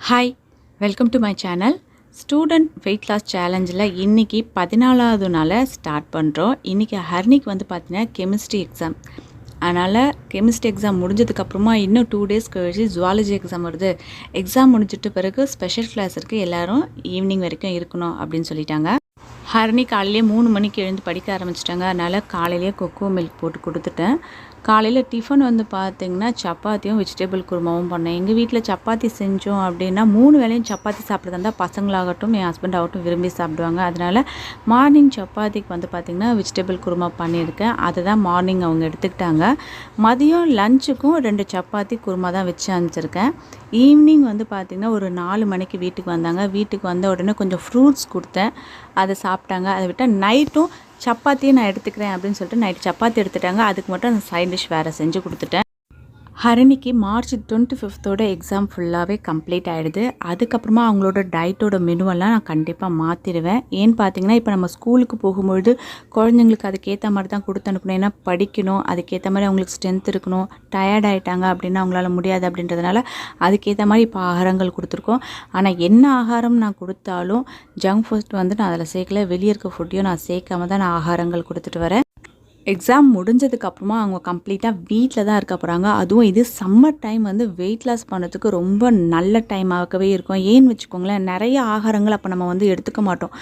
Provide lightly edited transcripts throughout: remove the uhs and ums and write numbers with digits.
Hi, welcome to my channel. Student weight loss சேலஞ்சில் இன்றைக்கி 14வது நாளை ஸ்டார்ட் பண்ணுறோம். இன்றைக்கி ஹர்னிக்கு வந்து பார்த்தீங்கன்னா கெமிஸ்ட்ரி எக்ஸாம். அதனால் கெமிஸ்ட்ரி எக்ஸாம் முடிஞ்சதுக்கப்புறமா இன்னும் 2 டேஸ் கழிச்சு ஜுவாலஜி எக்ஸாம் வருது. எக்ஸாம் முடிஞ்சிட்ட பிறகு ஸ்பெஷல் கிளாஸ் இருக்குது, எல்லோரும் ஈவினிங் வரைக்கும் இருக்கணும் அப்படின்னு சொல்லிட்டாங்க. ஹரிணி காலையிலே 3 மணிக்கு எழுந்து படிக்க ஆரம்பிச்சிட்டாங்க. அதனால் காலையிலேயே கொக்கோ மில்க் போட்டு கொடுத்துட்டேன். காலையில் டிஃபன் வந்து பார்த்திங்கன்னா சப்பாத்தியும் வெஜிடபிள் குருமாவும் பண்ணேன். எங்கள் வீட்டில் சப்பாத்தி செஞ்சோம் அப்படின்னா 3 வேளையும் சப்பாத்தி சாப்பிட்றதா இருந்தால் பசங்களாகட்டும் என் ஹஸ்பண்ட் ஆகட்டும் விரும்பி சாப்பிடுவாங்க. அதனால் மார்னிங் சப்பாத்திக்கு வந்து பார்த்திங்கன்னா வெஜிடபிள் குருமா பண்ணியிருக்கேன். அதை தான் மார்னிங் அவங்க எடுத்துக்கிட்டாங்க. மதியம் லஞ்சுக்கும் 2 சப்பாத்தி குருமா தான் வச்சு அனுப்பிச்சிருக்கேன். ஈவினிங் வந்து பார்த்திங்கன்னா ஒரு 4 மணிக்கு வீட்டுக்கு வந்தாங்க. வீட்டுக்கு வந்த உடனே கொஞ்சம் ஃப்ரூட்ஸ் கொடுத்தேன், அதை சாப்பிட்டாங்க. அதை விட்டால் நைட்டும் சப்பாத்தியும் நான் எடுத்துக்கிறேன் அப்படின்னு சொல்லிட்டு நைட்டு சப்பாத்தி எடுத்துட்டாங்க. அதுக்கு மட்டும் அந்த சைட் டிஷ் வேறு செஞ்சு கொடுத்துட்டேன். ஹரிணிக்கு மார்ச் 25 எக்ஸாம் ஃபுல்லாகவே கம்ப்ளீட் ஆகிடுது. அதுக்கப்புறமா அவங்களோட டயட்டோட மெனுவெல்லாம் நான் கண்டிப்பாக மாற்றிடுவேன். ஏன்னு பார்த்தீங்கன்னா இப்போ நம்ம ஸ்கூலுக்கு போகும்பொழுது குழந்தைங்களுக்கு அதுக்கேற்ற மாதிரி தான் கொடுத்து அனுப்பணும். ஏன்னா படிக்கணும், அதுக்கேற்ற மாதிரி அவங்களுக்கு ஸ்ட்ரென்த் இருக்கணும். டயர்ட் ஆகிட்டாங்க அப்படின்னா அவங்களால முடியாது அப்படின்றதுனால அதுக்கேற்ற மாதிரி இப்போ ஆகாரங்கள் கொடுத்துருக்கோம். ஆனால் என்ன ஆகாரம் நான் கொடுத்தாலும் ஜங்க் ஃபுட் வந்து நான் அதில் சேர்க்கல. வெளியே இருக்க ஃபுட்டையும் நான் சேர்க்காம தான் நான் ஆகாரங்கள் கொடுத்துட்டு வரேன். எக்ஸாம் முடிஞ்சதுக்கப்புறமா அவங்க கம்ப்ளீட்டாக வீட்டில் தான் இருக்க போகிறாங்க. அதுவும் இது சம்மர் டைம் வந்து வெயிட் லாஸ் பண்ணுறதுக்கு ரொம்ப நல்ல டைமாகவே இருக்கும். ஏன்னு வச்சுக்கோங்களேன், நிறைய ஆகாரங்கள் அப்போ நம்ம வந்து எடுத்துக்க மாட்டோம்.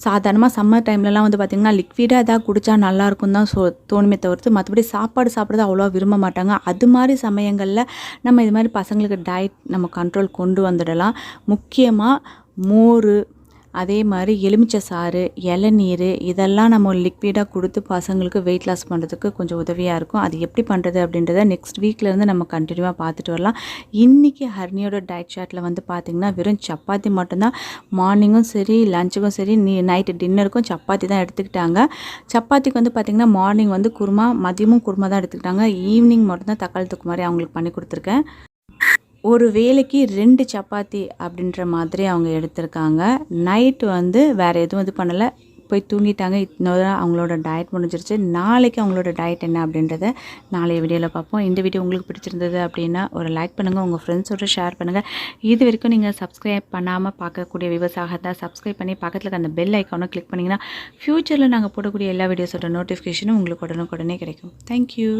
சாதாரணமாக சம்மர் டைம்லலாம் வந்து பார்த்திங்கன்னா லிக்விடாக எதாவது குடித்தா நல்லாயிருக்கும் தான் தோணுமே தவிர்த்து மற்றபடி சாப்பாடு சாப்பிட்றது அவ்வளோவா விரும்ப மாட்டாங்க. அது மாதிரி சமயங்களில் நம்ம இது மாதிரி பசங்களுக்கு டயட் நம்ம கண்ட்ரோல் கொண்டு வந்துடலாம். முக்கியமாக மோர், அதே மாதிரி எலுமிச்சை சாறு, இளநீர் இதெல்லாம் நம்ம லிக்விடாக கொடுத்து பசங்களுக்கு வெயிட் லாஸ் பண்ணுறதுக்கு கொஞ்சம் உதவியாக இருக்கும். அது எப்படி பண்ணுறது அப்படின்றத நெக்ஸ்ட் வீக்லேருந்து நம்ம கண்டினியூவாக பார்த்துட்டு வரலாம். இன்றைக்கி ஹர்னியோட டயட் சார்ட்டில் வந்து பார்த்திங்கன்னா வெறும் சப்பாத்தி மட்டும்தான். மார்னிங்கும் சரி லஞ்சுக்கும் சரி நைட்டு டின்னருக்கும் சப்பாத்தி தான் எடுத்துக்கிட்டாங்க. சப்பாத்திக்கு வந்து பார்த்திங்கன்னா மார்னிங் வந்து குருமா, மதியமும் குருமா தான் எடுத்துக்கிட்டாங்க. ஈவினிங் மட்டும்தான் தக்காளி தொக்கு மாதிரி அவங்களுக்கு பண்ணி கொடுத்துருக்கேன். ஒரு வேளைக்கு 2 சப்பாத்தி அப்படின்ற மாதிரி அவங்க எடுத்திருக்காங்க. நைட்டு வந்து வேறு எதுவும் இது பண்ணலை, போய் தூங்கிட்டாங்க. இன்னொரு அவங்களோட டயட் முடிஞ்சிருச்சு. நாளைக்கு அவங்களோட டயட் என்ன அப்படின்றத நாளைய வீடியோவில் பார்ப்போம். இந்த வீடியோ உங்களுக்கு பிடிச்சிருந்தது அப்படின்னா ஒரு லைக் பண்ணுங்கள், உங்கள் ஃப்ரெண்ட்ஸோட ஷேர் பண்ணுங்கள். இது வரைக்கும் நீங்கள் சப்ஸ்கிரைப் பண்ணாமல் பார்க்கக்கூடிய விவசாயத்தை தான் சப்ஸ்கிரைப் பண்ணி பக்கத்தில் அந்த பெல் ஐக்கானை கிளிக் பண்ணிங்கன்னா ஃப்யூச்சரில் நாங்கள் போடக்கூடிய எல்லா வீடியோஸோட நோட்டிஃபிகேஷனும் உங்களுக்கு உடனே கிடைக்கும். தேங்க்யூ.